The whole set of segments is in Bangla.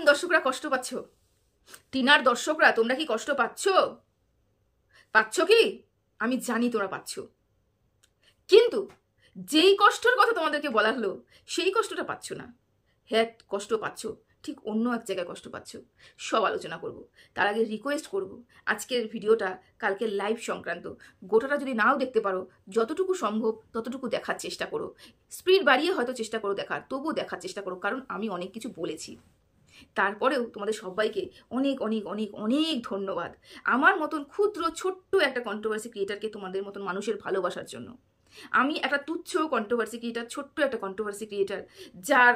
কোন দর্শকরা কষ্ট পাচ্ছ? টিনার দর্শকরা তোমরা কি কষ্ট পাচ্ছ? পাচ্ছ কি? আমি জানি তোমরা পাচ্ছ, কিন্তু যেই কষ্টের কথা তোমাদেরকে বলা হলো সেই কষ্টটা পাচ্ছ না। হ্যাঁ, কষ্ট পাচ্ছ, ঠিক অন্য এক জায়গায় কষ্ট পাচ্ছ। সব আলোচনা করব। তার আগে রিকোয়েস্ট করব, আজকের ভিডিওটা কালকে লাইভ সংক্রান্ত, গোটাটা যদি নাও দেখতে পারো যতটুকু সম্ভব ততটুকু দেখার চেষ্টা করো। স্পিড বাড়িয়ে হয়তো চেষ্টা করো দেখার, তবুও দেখার চেষ্টা করো, কারণ আমি অনেক কিছু বলেছি। তারপরেও তোমাদের সবাইকে অনেক অনেক অনেক অনেক ধন্যবাদ আমার মতন ক্ষুদ্র ছোট্ট একটা কন্ট্রোভার্সি ক্রিয়েটারকে তোমাদের মতন মানুষের ভালোবাসার জন্য। আমি একটা তুচ্ছ কন্ট্রোভার্সি ক্রিয়েটার, ছোট্ট একটা কন্ট্রোভার্সি ক্রিয়েটার, যার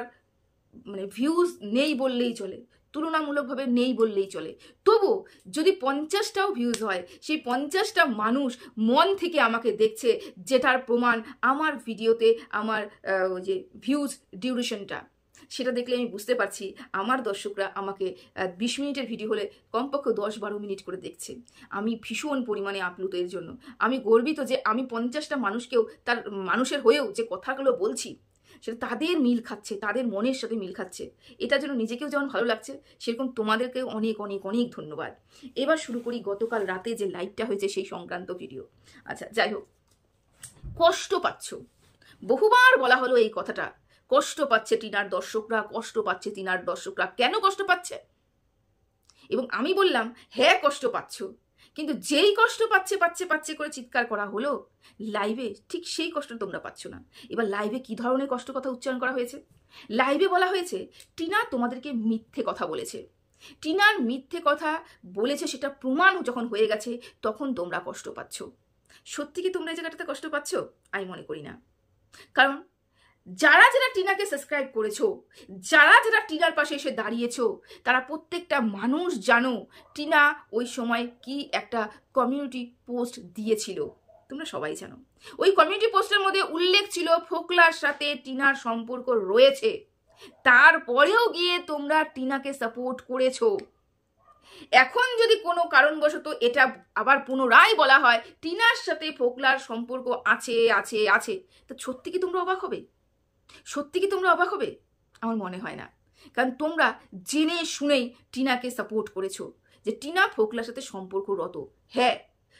ভিউজ নেই বললেই চলে, তুলনামূলকভাবে নেই বললেই চলে। তবু যদি 50টাও ভিউজ হয়, সেই 50টা মানুষ মন থেকে আমাকে দেখছে, যেটার প্রমাণ আমার ভিডিওতে আমার যে ভিউজ ডিউরেশনটা, সেটা দেখলে আমি বুঝতে পারছি আমার দর্শকরা আমাকে 20 মিনিটের ভিডিও হলে কমপক্ষে 10-12 মিনিট করে দেখছে। আমি ভীষণ পরিমাণে আপ্লুত এর জন্য। আমি গর্বিত যে আমি 50টা মানুষকেও, তার মানুষের হয়েও যে কথাগুলো বলছি সেটা তাদের মিল খাচ্ছে, তাদের মনের সাথে মিল খাচ্ছে। এটার জন্য নিজেকেও যেমন ভালো লাগছে, সেরকম তোমাদেরকেও অনেক অনেক অনেক ধন্যবাদ। এবার শুরু করি গতকাল রাতে যে লাইভটা হয়েছে সেই সংক্রান্ত ভিডিও। আচ্ছা, যাই হোক, কষ্ট পাচ্ছ, বহুবার বলা হলো এই কথাটা, কষ্ট পাচ্ছে টিনার দর্শকরা, কষ্ট পাচ্ছে টিনার দর্শকরা। কেন কষ্ট পাচ্ছে? এবং আমি বললাম হ্যাঁ কষ্ট পাচ্ছ, কিন্তু যেই কষ্ট পাচ্ছে পাচ্ছে পাচ্ছে করে চিৎকার করা হলো লাইভে, ঠিক সেই কষ্ট তোমরা পাচ্ছ না। এবার লাইভে কি ধরনের কষ্ট কথা উচ্চারণ করা হয়েছে? লাইভে বলা হয়েছে টিনা তোমাদেরকে মিথ্যে কথা বলেছে। টিনার মিথ্যে কথা বলেছে সেটা প্রমাণ যখন হয়ে গেছে তখন তোমরা কষ্ট পাচ্ছ। সত্যি কি তোমরা এই জায়গাটাতে কষ্ট পাচ্ছ? আমি মনে করি না। কারণ যারা যারা টিনাকে সাবস্ক্রাইব করেছো, যারা যারা টিনার পাশে এসে দাঁড়িয়েছো, তারা প্রত্যেকটা মানুষ জানো টিনা ওই সময় কি একটা কমিউনিটি পোস্ট দিয়েছিল। তোমরা সবাই জানো ওই কমিউনিটি পোস্টের মধ্যে উল্লেখ ছিল ফোকলার সাথে টিনার সম্পর্ক রয়েছে। তারপরেও গিয়ে তোমরা টিনাকে সাপোর্ট করেছো। এখন যদি কোনো কারণবশত এটা আবার পুনরায় বলা হয় টিনার সাথে ফোকলার সম্পর্ক আছে আছে আছে, তো সত্যি কি তোমরা অবাক হবে? সত্যি কি তোমরা অবাক হবে? আমার মনে হয় না। কারণ তোমরা জেনে শুনেই টিনাকে সাপোর্ট করেছো যে টিনা ফোকলার সাথে সম্পর্করত। হ্যাঁ,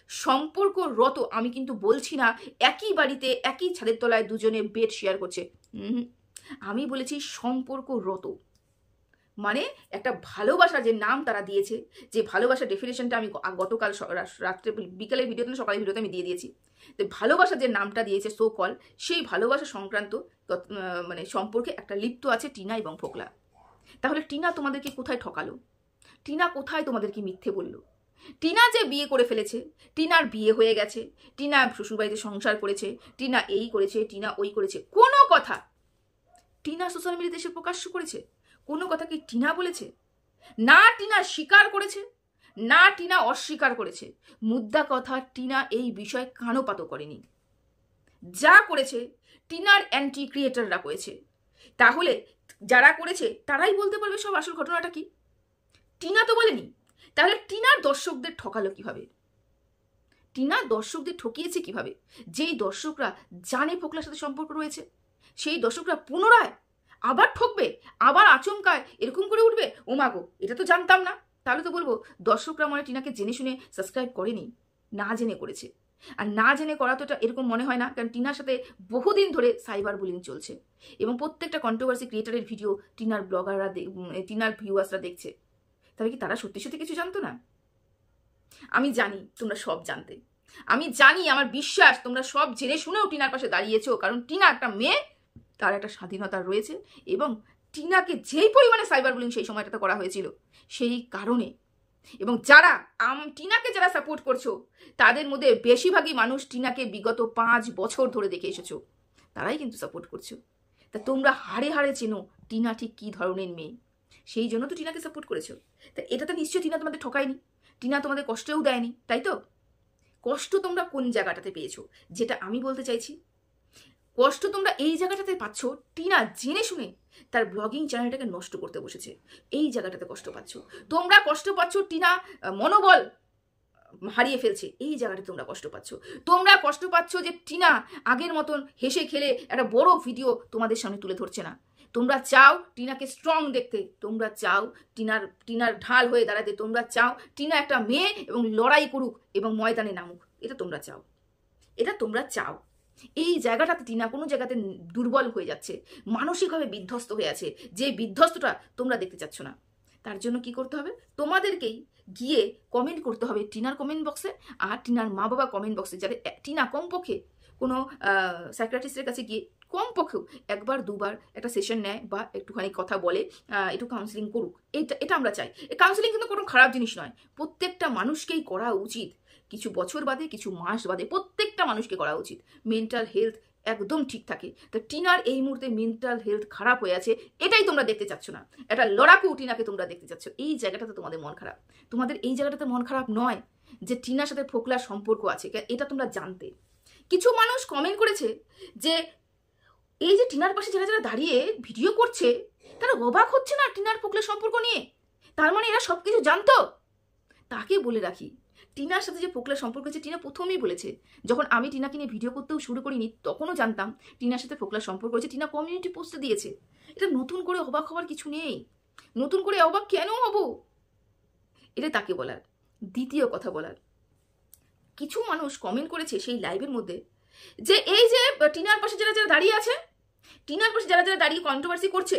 সম্পর্করত। আমি কিন্তু বলছি না একই বাড়িতে একই ছাদের তলায় দুজনে বেড শেয়ার করছে। আমি বলেছি সম্পর্করত, মানে একটা ভালোবাসা যে নাম তারা দিয়েছে, যে ভালোবাসার ডেফিনেশনটা আমি গতকাল রাত্রে বিকালের ভিডিওতে সকালের ভিডিওতে আমি দিয়ে দিয়েছি। তো ভালোবাসা যে নামটা দিয়েছে সো কল, সেই ভালোবাসা সংক্রান্ত মানে সম্পর্কে একটা লিপ্ত আছে টিনা এবং ফোকলা। তাহলে টিনা তোমাদেরকে কোথায় ঠকালো? টিনা কোথায় তোমাদেরকে মিথ্যে বললো? টিনা যে বিয়ে করে ফেলেছে, টিনার বিয়ে হয়ে গেছে, টিনা শ্বশুরবাড়িতে সংসার করেছে, টিনা এই করেছে, টিনা ওই করেছে, কোনো কথা টিনা সোশ্যাল মিডিয়াতে এসে প্রকাশ্য করেছে? কোনো কথা কি টিনা বলেছে? না টিনা স্বীকার করেছে, না টিনা অস্বীকার করেছে। মুদ্রা কথা, টিনা এই বিষয়ে কানোপাত করেনি। যা করেছে টিনার অ্যান্টি ক্রিয়েটাররা করেছে। তাহলে যারা করেছে তারাই বলতে পারবে সব আসল ঘটনাটা কি। টিনা তো বলেনি। তাহলে টিনার দর্শকদের ঠকালো কিভাবে? টিনা দর্শকদের ঠকিয়েছে কিভাবে? যেই দর্শকরা জানে ফোকলার সাথে সম্পর্ক রয়েছে, সেই দর্শকরা পুনরায় আবার ঠকবে, আবার আচমকায় এরকম করে উঠবে, ও মাগো এটা তো জানতাম না। তাহলে তো বলবো দর্শকরা মনে টিনাকে জেনে শুনে সাবস্ক্রাইব করেনি, না জেনে করেছে। আর না জেনে করা তো এটা এরকম মনে হয় না, কারণ টিনার সাথে বহুদিন ধরে সাইবার বুলিং চলছে এবং প্রত্যেকটা কন্ট্রোভার্সি ক্রিয়েটারের ভিডিও টিনার ব্লগাররা, টিনার ভিউয়ার্সরা দেখছে। তাহলে কি তারা সত্যি সত্যি কিছু জানতো না? আমি জানি তোমরা সব জানতে, আমি জানি, আমার বিশ্বাস তোমরা সব জেনে শুনেও টিনার পাশে দাঁড়িয়েছো। কারণ টিনা একটা মেয়ে, তার একটা স্বাধীনতা রয়েছে, এবং টিনাকে যেই পরিমাণে সাইবার বুলিং সেই সময়টাতে করা হয়েছিল সেই কারণে। এবং যারা টিনাকে যারা সাপোর্ট করছো তাদের মধ্যে বেশিরভাগই মানুষ টিনাকে বিগত 5 বছর ধরে দেখে এসেছো, তারাই কিন্তু সাপোর্ট করছো। তা তোমরা হাড়ে হাড়ে চেনো টিনা ঠিক কী ধরনের মেয়ে, সেই জন্য তো টিনাকে সাপোর্ট করেছো। তা এটা তো নিশ্চয়ই টিনা তোমাদের ঠকায়নি, টিনা তোমাদের কষ্টও দেয়নি, তাই তো? কষ্ট তোমরা কোন জায়গাটাতে পেয়েছো যেটা আমি বলতে চাইছি? কষ্ট তোমরা এই জায়গাটাতে পাচ্ছ টিনা জেনে শুনে তার ব্লগিং চ্যানেলটাকে নষ্ট করতে বসেছে, এই জায়গাটাতে কষ্ট পাচ্ছ। তোমরা কষ্ট পাচ্ছ টিনা মনোবল হারিয়ে ফেলছে, এই জায়গাটাতে তোমরা কষ্ট পাচ্ছ। তোমরা কষ্ট পাচ্ছ যে টিনা আগের মতন হেসে খেলে একটা বড় ভিডিও তোমাদের সামনে তুলে ধরছে না। তোমরা চাও টিনাকে স্ট্রং দেখতে, তোমরা চাও টিনার ঢাল হয়ে দাঁড়াতে, তোমরা চাও টিনা একটা মেয়ে এবং লড়াই করুক এবং ময়দানে নামুক, এটা তোমরা চাও, এটা তোমরা চাও। এই জায়গাটাতে টিনা কোনো জায়গাতে দুর্বল হয়ে যাচ্ছে, মানসিকভাবে বিধ্বস্ত হয়ে আছে, যে বিধ্বস্তটা তোমরা দেখতে চাচ্ছ না। তার জন্য কি করতে হবে, তোমাদেরকেই গিয়ে কমেন্ট করতে হবে টিনার কমেন্ট বক্সে আর টিনার মা বাবা কমেন্ট বক্সে, যাতে টিনা কমপক্ষে কোনো সাইকিয়াট্রিস্টের কাছে গিয়ে কমপক্ষেও একবার দুবার একটা সেশন নেয় বা একটুখানি কথা বলে, একটু কাউন্সিলিং করুক। এটা আমরা চাই। এই কাউন্সিলিং কিন্তু কোনো খারাপ জিনিস নয়, প্রত্যেকটা মানুষকেই করা উচিত, কিছু বছর বাদে কিছু মাস বাদে প্রত্যেকটা মানুষকে করা উচিত। মেন্টাল হেলথ একদম ঠিক থাকে। তো টিনার এই মুহূর্তে মেন্টাল হেলথ খারাপ হয়ে আছে, এটাই তোমরা দেখতে চাচ্ছ না। একটা লড়াকু টিনাকে তোমরা দেখতে চাচ্ছ, এই জায়গাটাতে তোমাদের মন খারাপ। তোমাদের এই জায়গাটাতে মন খারাপ নয় যে টিনার সাথে ফোকলার সম্পর্ক আছে, এটা তোমরা জানতে। কিছু মানুষ কমেন্ট করেছে যে এই যে টিনার পাশে যারা যারা দাঁড়িয়ে ভিডিও করছে তারা অবাক হচ্ছে না টিনার ফোকলার সম্পর্ক নিয়ে, তার মানে এরা সবকিছু জানতো। তাকে বলে রাখি, টিনার সাথে যে ফোকলার সম্পর্ক আছে টিনা প্রথমেই বলেছে, যখন আমি টিনাকে নিয়ে ভিডিও করতেও শুরু করিনি তখনও জানতাম টিনার সাথে ফোকলার সম্পর্ক আছে। টিনা কমিউনিটি পোস্টে দিয়েছে, এটা নতুন করে অবাক হওয়ার কিছু নেই। নতুন করে অবাক কেন হব, এটা তাকে বলার। দ্বিতীয় কথা বলার, কিছু মানুষ কমেন্ট করেছে সেই লাইভের মধ্যে যে এই যে টিনার পাশে যারা যারা দাঁড়িয়ে আছে, টিনার পাশে যারা যারা দাঁড়িয়ে কন্ট্রোভার্সি করছে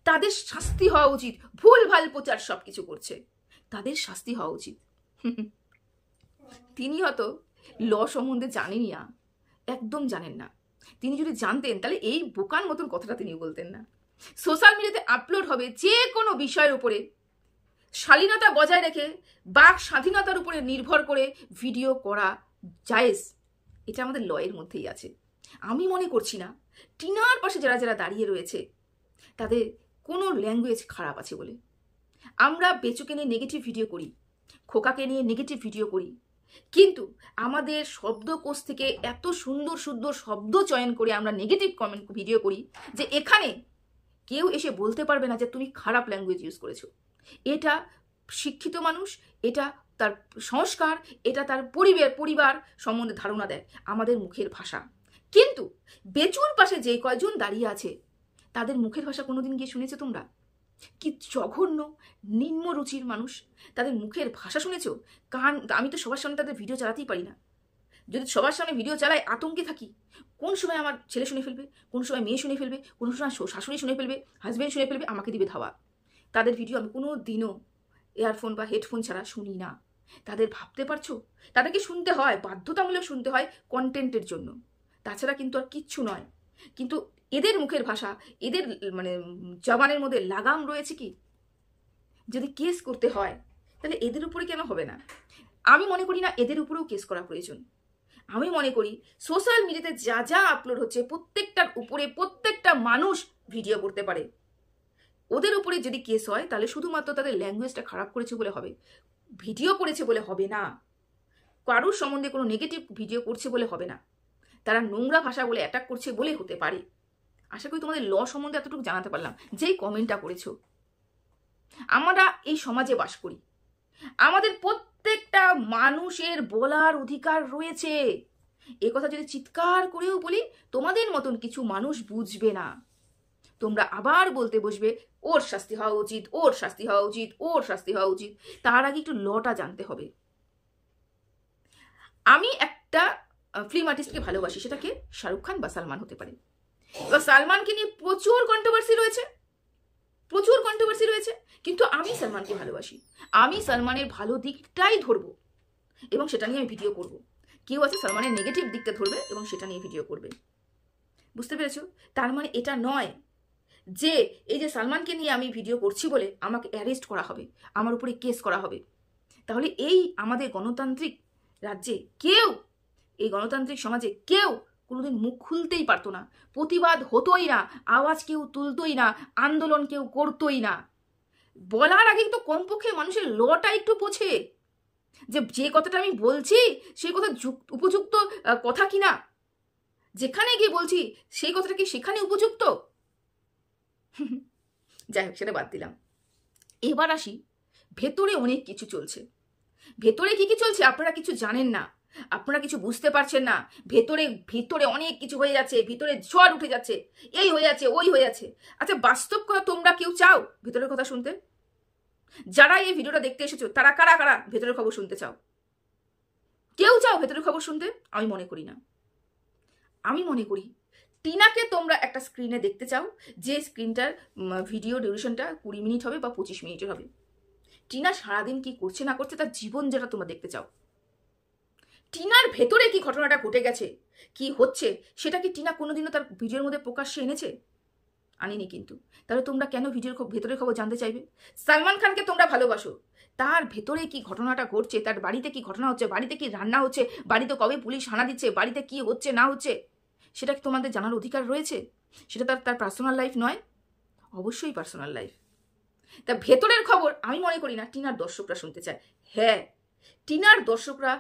তাদের শাস্তি হওয়া উচিত, ভুল ভাল প্রচার সবকিছু করছে, তাদের শাস্তি হওয়া উচিত। তিনি হয়তো ল সম্বন্ধে জানেনই না, একদম জানেন না। তিনি যদি জানতেন তাহলে এই বোকার মতন কথাটা তিনি বলতেন না। সোশ্যাল মিডিয়াতে আপলোড হবে যে কোনো বিষয়ের উপরে শালীনতা বজায় রেখে বাক স্বাধীনতার উপরে নির্ভর করে ভিডিও করা জায়েজ, এটা আমাদের লয়ের মধ্যেই আছে। আমি মনে করছি না টিনার পাশে যারা যারা দাঁড়িয়ে রয়েছে তাদের কোনো ল্যাঙ্গুয়েজ খারাপ আছে বলে। আমরা বেচুকে নিয়ে নেগেটিভ ভিডিও করি, খোকাকে নিয়ে নেগেটিভ ভিডিও করি, কিন্তু আমাদের শব্দকোষ থেকে এত সুন্দর সুন্দর শব্দ চয়ন করে আমরা নেগেটিভ কমেন্ট ভিডিও করি যে এখানে কেউ এসে বলতে পারবে না যে তুমি খারাপ ল্যাঙ্গুয়েজ ইউজ করেছো। এটা শিক্ষিত মানুষ, এটা তার সংস্কার, এটা তার পরিবার সম্বন্ধে ধারণা দেয় আমাদের মুখের ভাষা। কিন্তু বেচুর পাশে যে কয়জন দাঁড়িয়ে আছে তাদের মুখের ভাষা কোনোদিন গিয়ে শুনেছো তোমরা? কি জঘন্য নিম্ন রুচির মানুষ, তাদের মুখের ভাষা শুনেছো? আমি তো সবার সামনে তাদের ভিডিও চালাতেই পারি না। যদি সবার সামনে ভিডিও চালাই আতঙ্কে থাকি, কোন সময় আমার ছেলে শুনে ফেলবে, কোন সময় মেয়ে শুনে ফেলবে, কোন সময় শাশুড়ি শুনে ফেলবে, হাজব্যান্ড শুনে ফেলবে, আমাকে দিবে ধাওয়া। তাদের ভিডিও আমি কোনো দিনও ইয়ারফোন বা হেডফোন ছাড়া শুনি না। তাদের ভাবতে পারছো, তাদেরকে শুনতে হয়, বাধ্যতামূলক শুনতে হয় কন্টেন্টের জন্য, তাছাড়া কিন্তু আর কিচ্ছু নয়। কিন্তু এদের মুখের ভাষা, এদের মানে জবানের মধ্যে লাগাম রয়েছে কি? যদি কেস করতে হয় তাহলে এদের উপরে কেন হবে না? আমি মনে করি না এদের উপরেও কেস করা প্রয়োজন। আমি মনে করি সোশ্যাল মিডিয়াতে যা যা আপলোড হচ্ছে প্রত্যেকটার উপরে প্রত্যেকটা মানুষ ভিডিও করতে পারে। ওদের উপরে যদি কেস হয় তাহলে শুধুমাত্র তাদের ল্যাঙ্গুয়েজটা খারাপ করেছে বলে হবে, ভিডিও করেছে বলে হবে না, কারোর সম্বন্ধে কোনো নেগেটিভ ভিডিও করছে বলে হবে না, তারা নোংরা ভাষা বলে অ্যাটাক করছে বলে হতে পারে। আশা করি তোমাদের ল সম্বন্ধে এতটুকু জানাতে পারলাম। যেই কমেন্টটা করেছো, আমরা এই সমাজে বাস করি, আমাদের প্রত্যেকটা মানুষের বলার অধিকার রয়েছে। এ কথা যদি চিৎকার করেও বলি তোমাদের মতন কিছু মানুষ বুঝবে না, তোমরা আবার বলতে বসবে ওর শাস্তি হওয়া উচিত, ওর শাস্তি হওয়া উচিত, ওর শাস্তি হওয়া উচিত। তার আগে একটু লটা জানতে হবে। আমি একটা ফিল্ম আর্টিস্টকে ভালোবাসি, সেটাকে শাহরুখ খান বা সালমান হতে পারে। এবার সালমানকে নিয়ে প্রচুর কন্ট্রোভার্সি রয়েছে, কিন্তু আমি সালমানকে ভালোবাসি। আমি সালমানের ভালো দিকটাই ধরবো এবং সেটা নিয়ে আমি ভিডিও করব। কেউ আছে সালমানের নেগেটিভ দিকটা ধরবে এবং সেটা নিয়ে ভিডিও করবে। বুঝতে পেরেছো? তার মানে এটা নয় যে এই যে সালমানকে নিয়ে আমি ভিডিও করছি বলে আমাকে অ্যারেস্ট করা হবে, আমার উপরে কেস করা হবে। তাহলে এই আমাদের গণতান্ত্রিক রাজ্যে কেউ, এই গণতান্ত্রিক সমাজে কেউ কোনোদিন মুখ খুলতেই পারতো না, প্রতিবাদ হতোই না, আওয়াজ কেউ তুলতোই না, আন্দোলন কেউ করতোই না। বলার আগে তো কমপক্ষে মানুষের লটা একটু পোছে যে কথাটা আমি বলছি সেই কথা উপযুক্ত কথা কিনা, যেখানে গিয়ে বলছি সেই কথাটা কি সেখানে উপযুক্ত। যাই হোক, সেটা বাদ দিলাম। এবার আসি ভেতরে অনেক কিছু চলছে। ভেতরে কি কি চলছে আপনারা কিছু জানেন না। আপনারা কিছু বুঝতে পারছেন না, ভেতরে ভিতরে অনেক কিছু হয়ে যাচ্ছে, ভিতরে ঝড় উঠে যাচ্ছে, এই হয়ে যাচ্ছে, ওই হয়ে যাচ্ছে। আচ্ছা, বাস্তব কথা তোমরা কেউ চাও ভেতরের কথা শুনতে? যারা এই ভিডিওটা দেখতে এসেছো তারা কারা কারা ভেতরের খবর শুনতে চাও? কেউ চাও ভেতরের খবর শুনতে? আমি মনে করি না। আমি মনে করি টিনাকে তোমরা একটা স্ক্রিনে দেখতে চাও, যে স্ক্রিনটার ভিডিও ডিউরেশনটা 20 মিনিট হবে বা 25 মিনিটের হবে। টিনা সারাদিন কি করছে না করছে তার জীবন যেটা তোমরা দেখতে চাও। টিনার ভেতরে কি ঘটনাটা ঘটে গেছে, কি হচ্ছে, সেটা কি টিনা কোনোদিনও তার ভিডিওর মধ্যে প্রকাশ্যে এনেছে? আনিনি। কিন্তু তাহলে তোমরা কেন ভিডিওর ভেতরের খবর জানতে চাইবে? সালমান খানকে তোমরা ভালোবাসো, তার ভেতরে কি ঘটনাটা ঘটছে, তার বাড়িতে কি ঘটনা হচ্ছে, বাড়িতে কি রান্না হচ্ছে, বাড়িতে কবে পুলিশ হানা দিচ্ছে, বাড়িতে কি হচ্ছে না হচ্ছে, সেটা কি তোমাদের জানার অধিকার রয়েছে? সেটা তার পার্সোনাল লাইফ নয়? অবশ্যই পার্সোনাল লাইফ। তা ভেতরের খবর আমি মনে করি না টিনার দর্শকরা শুনতে চায়। হ্যাঁ, টিনার দর্শকরা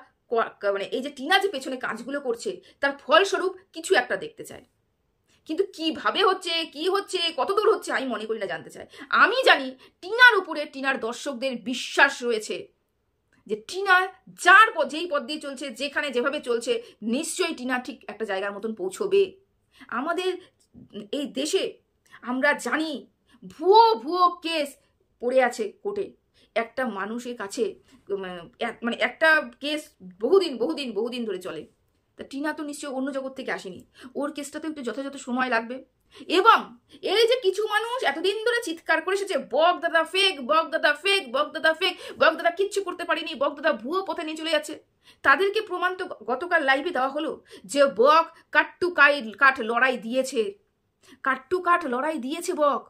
মানে এই যে টিনা যে পেছনে কাজগুলো করছে তার ফলস্বরূপ কিছু একটা দেখতে চায়, কিন্তু কিভাবে হচ্ছে, কি হচ্ছে, কত দূর হচ্ছে আমি মনে করি না জানতে চাই। আমি জানি টিনার উপরে টিনার দর্শকদের বিশ্বাস রয়েছে যে টিনা যেই পথ দিয়ে চলছে, যেখানে যেভাবে চলছে, নিশ্চয়ই টিনা ঠিক একটা জায়গার মতন পৌঁছবে। আমাদের এই দেশে আমরা জানি ভুয়ো ভুয়ো কেস পড়ে আছে কোর্টে। একটা মানুষের কাছে মানে একটা কেস বহুদিন বহুদিন বহুদিন ধরে চলে। তা টিনা তো নিশ্চয়ই অন্য জগৎ থেকে আসেনি, ওর কেসটাতে একটু যথাযথ সময় লাগবে। এবং এই যে কিছু মানুষ এতদিন ধরে চিৎকার করে এসেছে বক দাদা ফেক, বক দাদা ফেক, বক দাদা ফেক, বক দাদা কিচ্ছু করতে পারিনি, বক দাদা ভুয়ো পথে নিয়ে চলে যাচ্ছে, তাদেরকে প্রমাণ তো গতকাল লাইভে দেওয়া হলো যে বক কাট্টু কাঠ লড়াই দিয়েছে, কাট্টু কাঠ লড়াই দিয়েছে বক।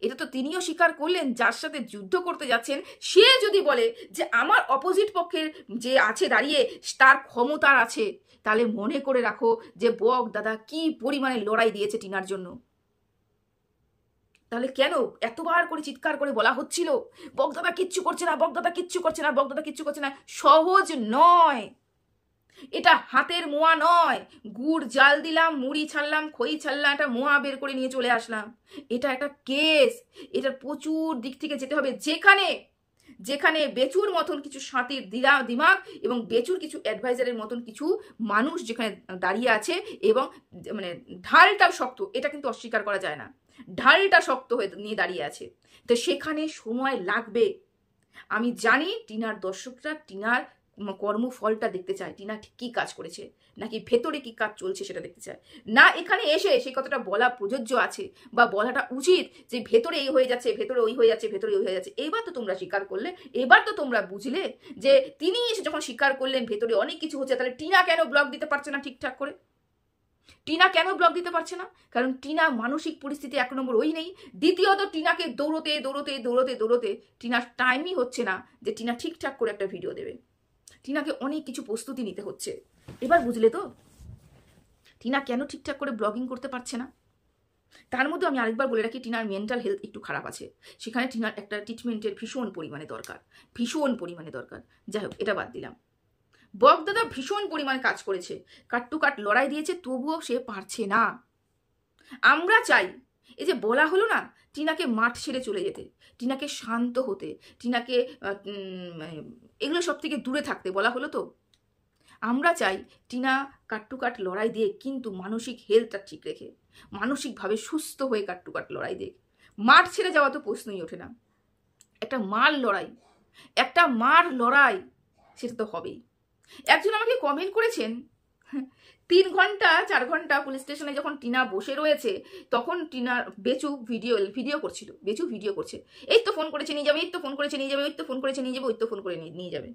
এটা তো তিনিও স্বীকার করলেন, যার সাথে যুদ্ধ করতে যাচ্ছেন সে যদি বলে যে আমার অপোজিট পক্ষের যে আছে দাঁড়িয়ে তার ক্ষমতার আছে, তাহলে মনে করে রাখো যে বক দাদা কি পরিমাণে লড়াই দিয়েছে টিনার জন্য। তাহলে কেন এতবার করে চিৎকার করে বলা হচ্ছিল বকদাদা কিচ্ছু করছে না, বকদাদা কিচ্ছু করছে না, বকদাদা কিচ্ছু করছে না? সহজ নয়, এটা হাতের মোয়া নয়। গুড় জাল দিলাম, মুড়ি ছাড়লাম, খই ছাড়লাম, একটা মোয়া বের করে নিয়ে চলে আসলাম। এটা একটা কেস, এটার প্রচুর দিক থেকে যেতে হবে। যেখানে যেখানে বেচুর মতন কিছু সাঁতির দিমাগ এবং বেচুর কিছু অ্যাডভাইজারের মতন কিছু মানুষ যেখানে দাঁড়িয়ে আছে এবং মানে ঢালটা শক্ত, এটা কিন্তু অস্বীকার করা যায় না, ঢালটা শক্ত হয়ে নিয়ে দাঁড়িয়ে আছে। তো সেখানে সময় লাগবে। আমি জানি টিনার দর্শকরা টিনার কর্মফলটা দেখতে চায়, টিনা ঠিক কী কাজ করেছে নাকি ভেতরে কি কাজ চলছে সেটা দেখতে চায় না। এখানে এসে সেই কথাটা বলা প্রযোজ্য আছে বা বলাটা উচিত যে ভেতরে এই হয়ে যাচ্ছে, ভেতরে ওই হয়ে যাচ্ছে, ভেতরে ওই হয়ে যাচ্ছে। এবার তো তোমরা স্বীকার করলে, এবার তো তোমরা বুঝলে যে তিনি এসে যখন স্বীকার করলেন ভেতরে অনেক কিছু হচ্ছে, তাহলে টিনা কেন ব্লগ দিতে পারছে না ঠিকঠাক করে? টিনা কেন ব্লগ দিতে পারছে না? কারণ টিনা মানসিক পরিস্থিতি 1 নম্বর ওই নেই, দ্বিতীয়ত টিনাকে দৌড়তে দৌড়তে দৌড়তে দৌড়তে টিনার টাইমই হচ্ছে না যে টিনা ঠিকঠাক করে একটা ভিডিও দেবে। টিনাকে অনেক কিছু প্রস্তুতি নিতে হচ্ছে। এবার বুঝলে তো টিনা কেন ঠিকঠাক করে ব্লগিং করতে পারছে না? তার মধ্যে আমি আরেকবার বলে রাখি, টিনার মেন্টাল হেলথ একটু খারাপ আছে, সেখানে টিনার একটা ট্রিটমেন্টের ভীষণ পরিমাণে দরকার, ভীষণ পরিমাণে দরকার। যাই হোক, এটা বাদ দিলাম। বক দাদা ভীষণ পরিমাণে কাজ করেছে, কাট টু কাট লড়াই দিয়েছে, তবুও সে পারছে না। আমরা চাই এই যে বলা হলো না টিনাকে মাঠ ছেড়ে চলে যেতে, টিনাকে শান্ত হতে, টিনাকে এগুলো সব থেকে দূরে থাকতে বলা হলো। তো আমরা চাই টিনা কাট টু কাট লড়াই দিয়ে কিন্তু মানসিক হেলথটা ঠিক রেখে, মানসিকভাবে সুস্থ হয়ে কাট টু কাট লড়াই দিয়ে, মাঠ ছেড়ে যাওয়া তো প্রশ্নই ওঠে না। একটা মার লড়াই, একটা মার লড়াই সেটা তো হবেই। একজন আমাকে কমেন্ট করেছেন 3 ঘন্টা 4 ঘন্টা পুলিশ স্টেশনে যখন টিনা বসে রয়েছে তখন টিনার বেচু ভিডিও করছিল, বেচু ভিডিও করছে, এই তো ফোন করেছে নিয়ে যাবে, এই তো ফোন করেছে নিয়ে যাবে, ওই তো ফোন করেছে নিয়ে যাবে, ওই তো ফোন করে নিয়ে যাবে।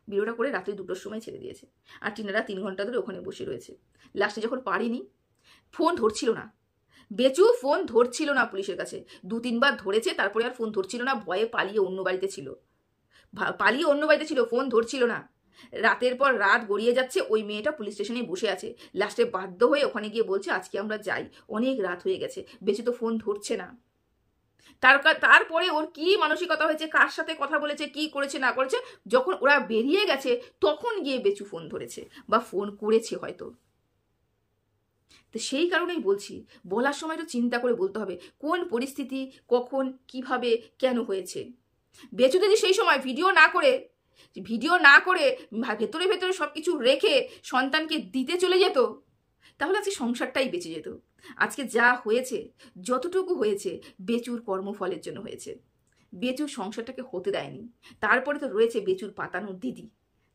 ভিডিওটা করে রাত্রি 2টোর সময় ছেড়ে দিয়েছে, আর টিনারা 3 ঘন্টা ধরে ওখানে বসে রয়েছে। লাস্টে যখন পারিনি, ফোন ধরছিল না, বেচু ফোন ধরছিল না পুলিশের কাছে, 2-3 বার ধরেছে, তারপরে আর ফোন ধরছিল না, ভয়ে পালিয়ে অন্য বাড়িতে ছিল, ফোন ধরছিল না। রাতের পর রাত গড়িয়ে যাচ্ছে, ওই মেয়েটা পুলিশ স্টেশনে বসে আছে, লাস্টে বাধ্য হয়ে ওখানে গিয়ে বলছে আজকে আমরা যাই, অনেক রাত হয়ে গেছে, বেচু তো ফোন ধরছে না। তারপরে ওর কি মানসিকতা হয়েছে, কার সাথে কথা বলেছে, কি করেছে না করেছে, যখন ওরা বেরিয়ে গেছে তখন গিয়ে বেচু ফোন ধরেছে বা ফোন করেছে হয়তো। তো সেই কারণেই বলছি, বলার সময় তো চিন্তা করে বলতে হবে কোন পরিস্থিতি কখন কিভাবে কেন হয়েছে। বেচু যদি সেই সময় ভিডিও না করে ভিডিও না করে ভেতরে ভেতরে সব কিছু রেখে সন্তানকে দিতে চলে যেত, তাহলে আজকে সংসারটাই বেঁচে যেত। আজকে যা হয়েছে, যতটুকু হয়েছে বেচুর কর্মফলের জন্য হয়েছে। বেচুর সংসারটাকে হতে দেয়নি। তারপরে তো রয়েছে বেচুর পাতানোর দিদি,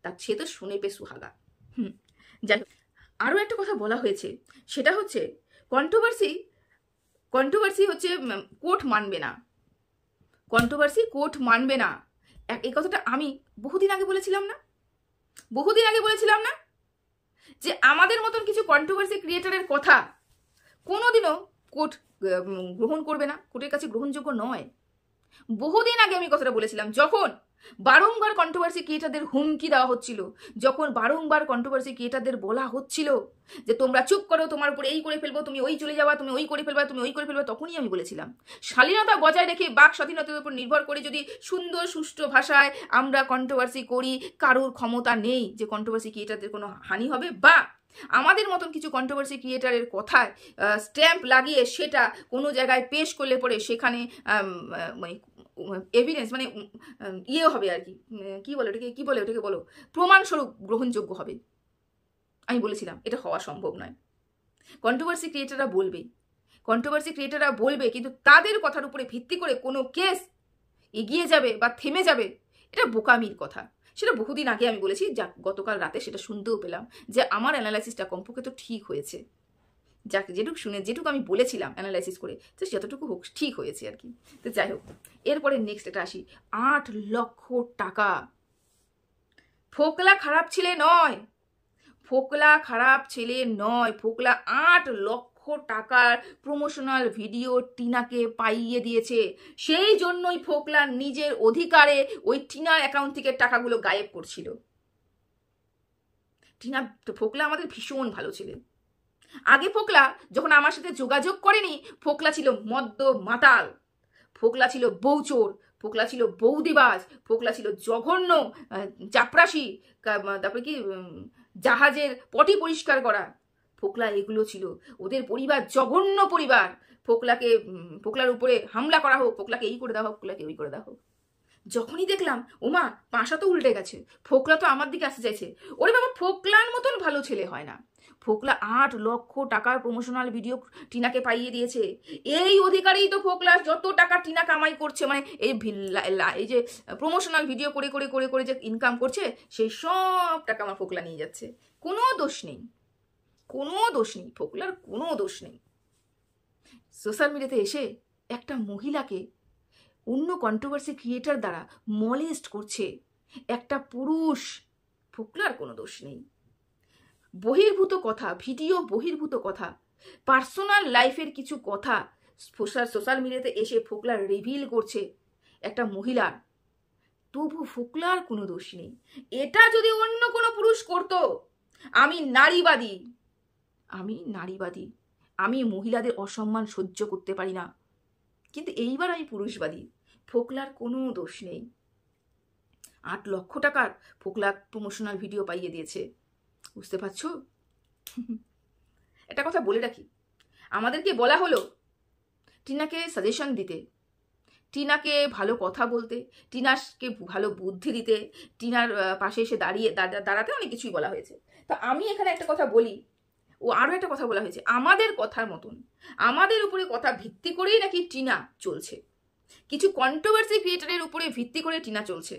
তার সে তো শুনে পে সুহাগা। যাই হোক, আরও একটা কথা বলা হয়েছে, সেটা হচ্ছে কন্ট্রোভার্সি হচ্ছে কোর্ট মানবে না, কন্ট্রোভার্সি কোর্ট মানবে না। এই কথাটা আমি বহুদিন আগে বলেছিলাম না যে আমাদের মতন কিছু কন্ট্রোভার্সি ক্রিয়েটারের কথা কোনোদিনও কোর্ট গ্রহণ করবে না, কোর্টের কাছে গ্রহণযোগ্য নয়। বহুদিন আগে আমি কথাটা বলেছিলাম, যখন বারংবার কন্ট্রোভার্সি ক্রিয়েটারদের হুমকি দেওয়া হচ্ছিল, যখন বারংবার কন্ট্রোভার্সি ক্রিয়েটারদের বলা হচ্ছিল যে তোমরা চুপ করো, তোমার উপরে এই করে ফেলবো, তুমি ওই চলে যাওয়া, তুমি ওই করে ফেলবা, তুমি ওই করে ফেলবা, তখনই আমি বলেছিলাম শালীনতা বজায় রেখে বাক স্বাধীনতার উপর নির্ভর করে যদি সুন্দর সুষ্ঠু ভাষায় আমরা কন্ট্রোভার্সি করি, কারোর ক্ষমতা নেই যে কন্ট্রোভার্সি ক্রিয়েটারদের কোনো হানি হবে, বা আমাদের মতন কিছু কন্ট্রোভার্সি ক্রিয়েটারের কথায় স্ট্যাম্প লাগিয়ে সেটা কোনো জায়গায় পেশ করলে পরে সেখানে মানে এভিডেন্স মানে ইয়ে হবে আর কি, কি বলে ওটাকে বলো, প্রমাণস্বরূপ গ্রহণযোগ্য হবে। আমি বলেছিলাম এটা হওয়া সম্ভব নয়। কন্ট্রোভার্সি ক্রিয়েটাররা বলবে কিন্তু তাদের কথার উপরে ভিত্তি করে কোনো কেস এগিয়ে যাবে বা থেমে যাবে, এটা বোকামির কথা। সেটা বহুদিন আগে আমি বলেছি, যা গতকাল রাতে সেটা শুনতেও পেলাম যে আমার অ্যানালাইসিসটা কমপক্ষে তো ঠিক হয়েছে। যাকে যেটুকু আমি বলেছিলাম অ্যানালাইসিস করে, তো যতটুকু হোক ঠিক হয়েছে আর কি। তো যাই হোক, এরপরে নেক্সট এটা আসি, 8 লক্ষ টাকা। ফোকলা খারাপ ছেলে নয়, ফোকলা 8 লক্ষ টাকার প্রমোশনাল ভিডিও টিনাকে পাইয়ে দিয়েছে। সেই জন্যই ফোকলা নিজের অধিকারে ওই টিনার অ্যাকাউন্ট থেকে টাকাগুলো গায়েব করছিল। ফোকলা আমাদের ভীষণ ভালো ছেলে। আগে ফোকলা যখন আমার সাথে যোগাযোগ করেনি, ফোকলা ছিল মদ্য মাতাল, ফোকলা ছিল বউচোর, ফোকলা ছিল বৌদিবাজ, ফোকলা ছিল জঘন্য চাপরাশি, তারপরে কি জাহাজের পটি পরিষ্কার করা, ফোকলা এগুলো ছিল। ওদের পরিবার জঘন্য পরিবার। ফোকলার উপরে হামলা করা হোক, ফোকলাকে এই করে দেওয়া হোক, ফোকলাকে ওই করে দেওয়া হোক। যখনই দেখলাম ওমা পাশা তো উল্টে গেছে, ফোকলা তো আমার দিকে আসতে চাইছে, ওরে বাবা ফোকলার মতন ভালো ছেলে হয় না। ফোকলা 8 লক্ষ টাকার প্রমোশনাল ভিডিও টিনাকে পাইয়ে দিয়েছে। এই অধিকারেই তো ফোকলা যত টাকা টিনা কামাই করছে, মানে এই যে প্রমোশনাল ভিডিও করে করে করে করে যে ইনকাম করছে, সেই সব টাকা আমার ফোকলা নিয়ে যাচ্ছে। কোনো দোষ নেই, ফোকলার কোনো দোষ নেই। সোশ্যাল মিডিয়াতে এসে একটা মহিলাকে অন্য কন্ট্রোভার্সি ক্রিয়েটার দ্বারা মলেস্ট করছে একটা পুরুষ, ফোকলার কোনো দোষ নেই। বহির্ভূত কথা, ভিডিও বহির্ভূত কথা, পার্সোনাল লাইফের কিছু কথা সোশ্যাল মিডিয়াতে এসে ফোকলা রিভিল করছে একটা মহিলার, তবু ফোকলার কোনো দোষ নেই। এটা যদি অন্য কোনো পুরুষ করতো, আমি নারীবাদী, আমি মহিলাদের অসম্মান সহ্য করতে পারি না, কিন্তু এইবার আমি পুরুষবাদী। ফোকলার কোনো দোষ নেই। 8 লক্ষ টাকার ফোকলা প্রমোশনাল ভিডিও পাইয়ে দিয়েছে, বুঝতে পারছো? একটা কথা বলে রাখি, আমাদেরকে বলা হলো টিনাকে সাজেশন দিতে, টিনাকে ভালো কথা বলতে, টিনাকে ভালো বুদ্ধি দিতে, টিনার পাশে এসে দাঁড়াতে অনেক কিছুই বলা হয়েছে। তো আমি এখানে একটা কথা বলি, ও আরও একটা কথা বলা হয়েছে, আমাদের কথার মতন, আমাদের উপরে কথা ভিত্তি করেই নাকি টিনা চলছে, কিছু কন্ট্রোভার্সি ক্রিয়েটারের উপরে ভিত্তি করে টিনা চলছে।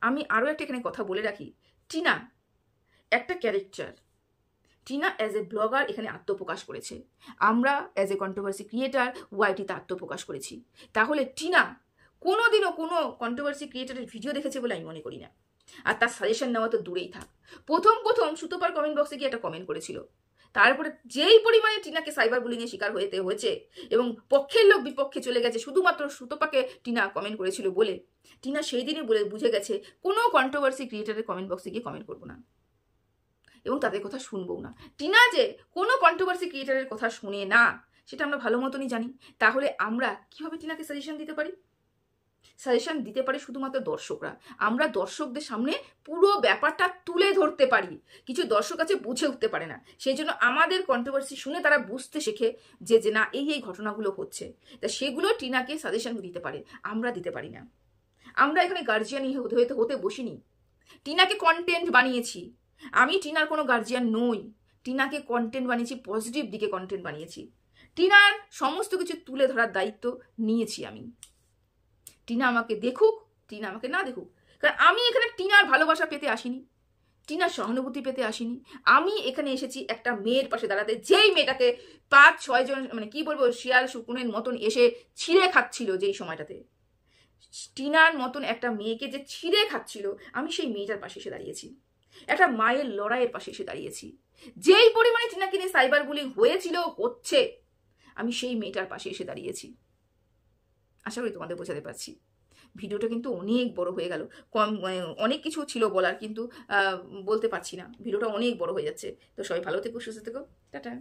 আমি আরও একটা এখানে কথা বলে রাখি, টিনা একটা character, Tina as a blogger এখানে আত্মপ্রকাশ করেছে, আমরা অ্যাজ এ কন্ট্রোভার্সি ক্রিয়েটার ওয়াইটিতে আত্মপ্রকাশ করেছি। তাহলে টিনা কোনোদিনও কোনো কন্ট্রোভার্সি ক্রিয়েটারের ভিডিও দেখেছে বলে আমি মনে করি না। আর তার সাজেশন নেওয়া তো দূরেই থাক, প্রথম সুতোপার কমেন্ট বক্সে গিয়ে একটা কমেন্ট করেছিল, তারপরে যেই পরিমাণে টিনাকে সাইবার বুলিংয়ের শিকার হয়েছে এবং পক্ষের লোক বিপক্ষে চলে গেছে শুধুমাত্র সুতোপাকে টিনা কমেন্ট করেছিল বলে, টিনা সেই দিনই বুঝে গেছে কোনো কন্ট্রোভার্সি ক্রিয়েটারের কমেন্ট বক্সে গিয়ে কমেন্ট করবো না এবং তাদের কথা শুনবো না। টিনা যে কোনো কন্ট্রোভার্সি ক্রিয়েটারের কথা শুনে না সেটা আমরা ভালো মতনই জানি। তাহলে আমরা কিভাবে টিনাকে সাজেশন দিতে পারি? সাজেশন দিতে পারে শুধুমাত্র দর্শকরা। আমরা দর্শকদের সামনে পুরো ব্যাপারটা তুলে ধরতে পারি, কিছু দর্শক আছে বুঝে উঠতে পারে না, সেই জন্য আমাদের কন্ট্রোভার্সি শুনে তারা বুঝতে শেখে যে না এই ঘটনাগুলো হচ্ছে, তা সেগুলো টিনাকে সাজেশন দিতে পারে, আমরা দিতে পারি না। আমরা এখানে গার্জিয়ান হতে বসিনি টিনাকে কন্টেন্ট বানিয়েছি, আমি টিনার কোনো গার্জিয়ান নই, টিনাকে কন্টেন্ট বানিয়েছি, পজিটিভ দিকে কন্টেন্ট বানিয়েছি, টিনার সমস্ত কিছু তুলে ধরার দায়িত্ব নিয়েছি আমি। টিনা আমাকে দেখুক, টিনা আমাকে না দেখুক, কারণ আমি এখানে টিনার ভালোবাসা পেতে আসিনি, টিনার সহানুভূতি পেতে আসিনি। আমি এখানে এসেছি একটা মেয়ের পাশে দাঁড়াতে, যেই মেয়েটাকে 5-6 জন মানে কি বলবো শিয়াল শকুনের মতন এসে ছিঁড়ে খাচ্ছিল যেই সময়টাতে, টিনার মতন একটা মেয়েকে যে ছিঁড়ে খাচ্ছিল, আমি সেই মেয়েটার পাশে এসে দাঁড়িয়েছি, একটা মায়ের লড়াইয়ের পাশে এসে দাঁড়িয়েছি। যেই পরিমাণে টিনাকে নিয়ে সাইবার বুলিং হয়েছিল, হচ্ছে, আমি সেই মেয়েটার পাশে এসে দাঁড়িয়েছি। আশা করি তোমাদের বোঝাতে পারছি। ভিডিওটা কিন্তু অনেক বড় হয়ে গেল, অনেক কিছু ছিল বলার, কিন্তু বলতে পারছি না, ভিডিওটা অনেক বড় হয়ে যাচ্ছে। তো সবাই ভালো থেকো, সুস্থ থেকো, টাটা।